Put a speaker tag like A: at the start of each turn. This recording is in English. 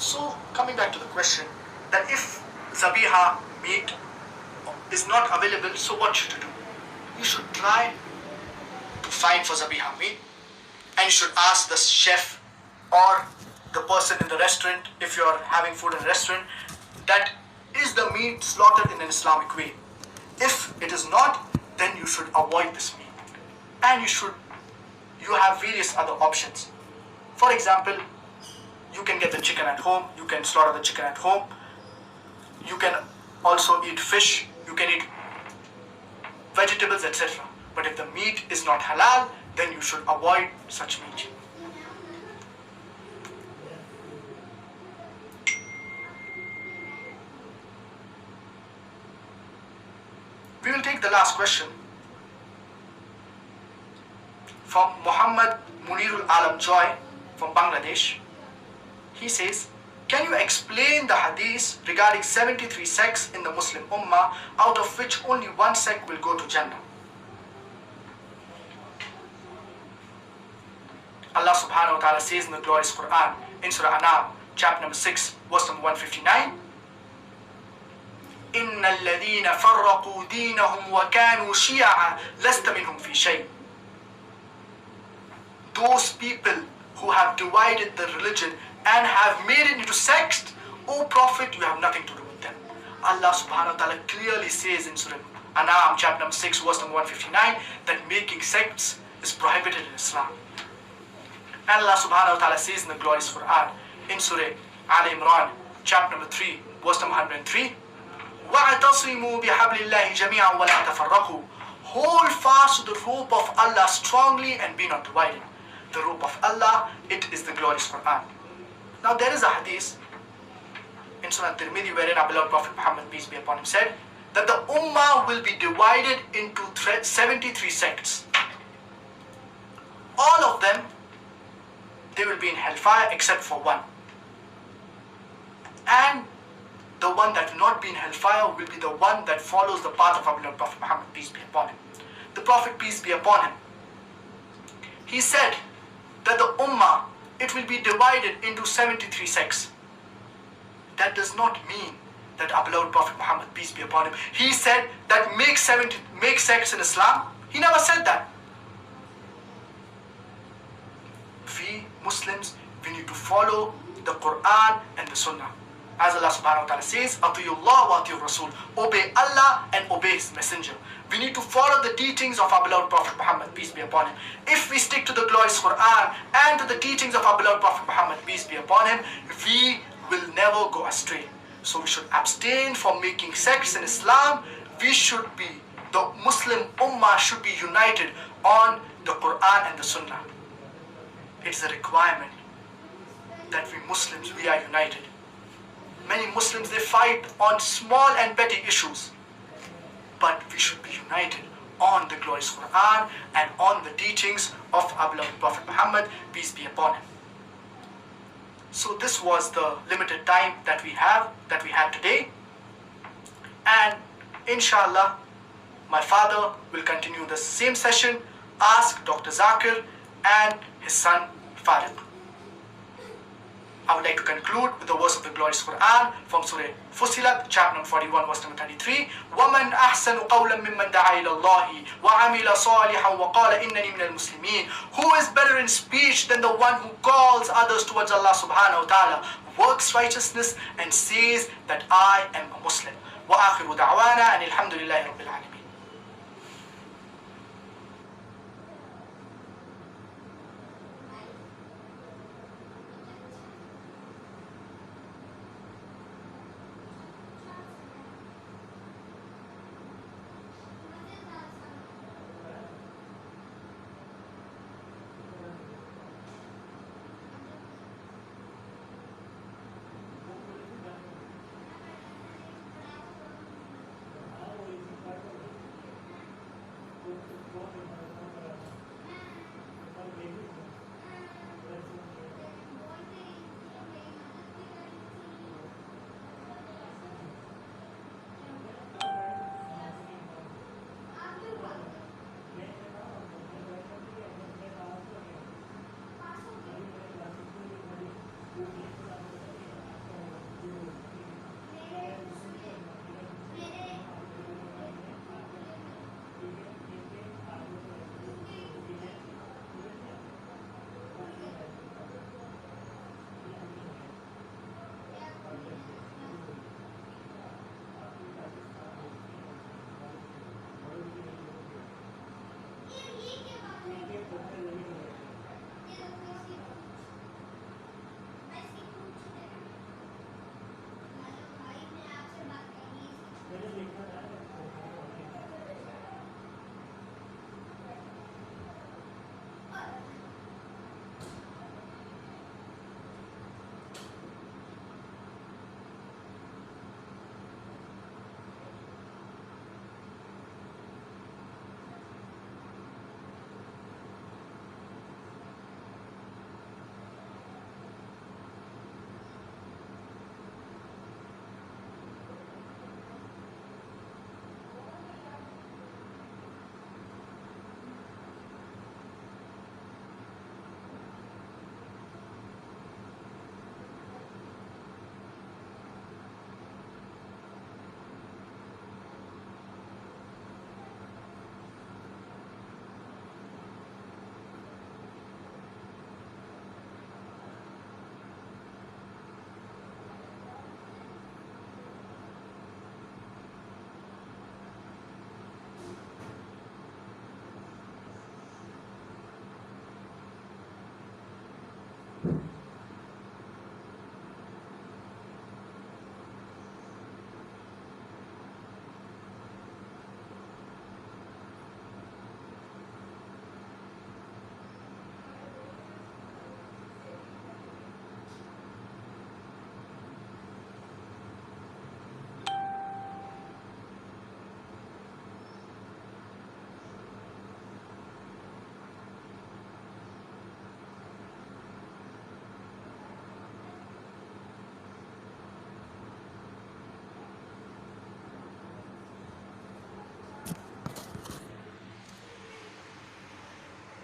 A: So coming back to the question, that if zabiha meat is not available, so what should you do? You should try to find for zabiha meat, and you should ask the chef or the person in the restaurant, if you are having food in a restaurant, that is the meat slaughtered in an Islamic way. If it is not, then you should avoid this meat. And you have various other options. For example, you can get the chicken at home, you can slaughter the chicken at home, you can also eat fish, you can eat vegetables, etc. But if the meat is not halal, then you should avoid such meat. We will take the last question from Muhammad Munirul Alam Joy from Bangladesh. He says, can you explain the hadith regarding 73 sects in the Muslim Ummah, out of which only one sect will go to Jannah? Allah subhanahu wa ta'ala says in the glorious Quran, in Surah An'am, chapter number 6, verse number 159, إِنَّ الَّذِينَ فَرَّقُوا دِينَهُمْ وَكَانُوا شِيَعًا لَسْتَ مِنْهُمْ فِي شَيْءٍ. Those people who have divided the religion and have made it into sects, O Prophet, you have nothing to do with them. Allah subhanahu wa ta'ala clearly says in Surah An'am, chapter number 6, verse number 159, that making sects is prohibited in Islam. And Allah subhanahu wa ta'ala says in the glorious Quran, in Surah Al Imran, chapter number 3, verse number 103, وَاعْتَصِمُوا بِحَبْلِ اللَّهِ جَمِيعًا وَلَا تَفَرَّقُوا. Hold fast to the rope of Allah strongly and be not divided. The rope of Allah, it is the glorious Quran. Now there is a hadith in Sunan Tirmidhi wherein our beloved Prophet Muhammad, peace be upon him, said that the Ummah will be divided into 73 sects. All of them, they will be in hellfire except for one. And the one that will not be in hellfire will be the one that follows the path of our beloved Prophet Muhammad, peace be upon him. The Prophet, peace be upon him, he said that the Ummah, it will be divided into 73 sects. That does not mean that our beloved Prophet Muhammad, peace be upon him, he said that make sects in Islam. He never said that. We Muslims, we need to follow the Quran and the Sunnah. As Allah subhanahu wa ta'ala says, Atiyullah wa atiyur Rasul. Obey Allah and obey His Messenger. We need to follow the teachings of our beloved Prophet Muhammad, peace be upon him. If we stick to the glorious Quran and to the teachings of our beloved Prophet Muhammad, peace be upon him, we will never go astray. So we should abstain from making sects in Islam. The Muslim Ummah should be united on the Quran and the Sunnah. It's a requirement that we Muslims, we are united. Many Muslims, they fight on small and petty issues. But we should be united on the glorious Quran and on the teachings of our beloved Prophet Muhammad, peace be upon him. So this was the limited time that we had today. And inshallah, my father will continue the same session, Ask Dr. Zakir and his son Fariq. I would like to conclude with the verse of the glorious Quran from Surah Fussilat, chapter number 41, verse number 33. وَمَنْ أَحْسَنُ قَوْلًا مِمَّنْ دَعَا إِلَى اللَّهِ وَعَمِلَ صَالِحًا وَقَالَ إِنَّنِي مِنَ الْمُسْلِمِينَ. Who is better in speech than the one who calls others towards Allah subhanahu wa ta'ala, works righteousness and says that I am a Muslim. وَآخِرُ دَعْوَانَا أَنِ الْحَمْدُ لِلَّهِ رَبِّ الْعَالَمِينَ.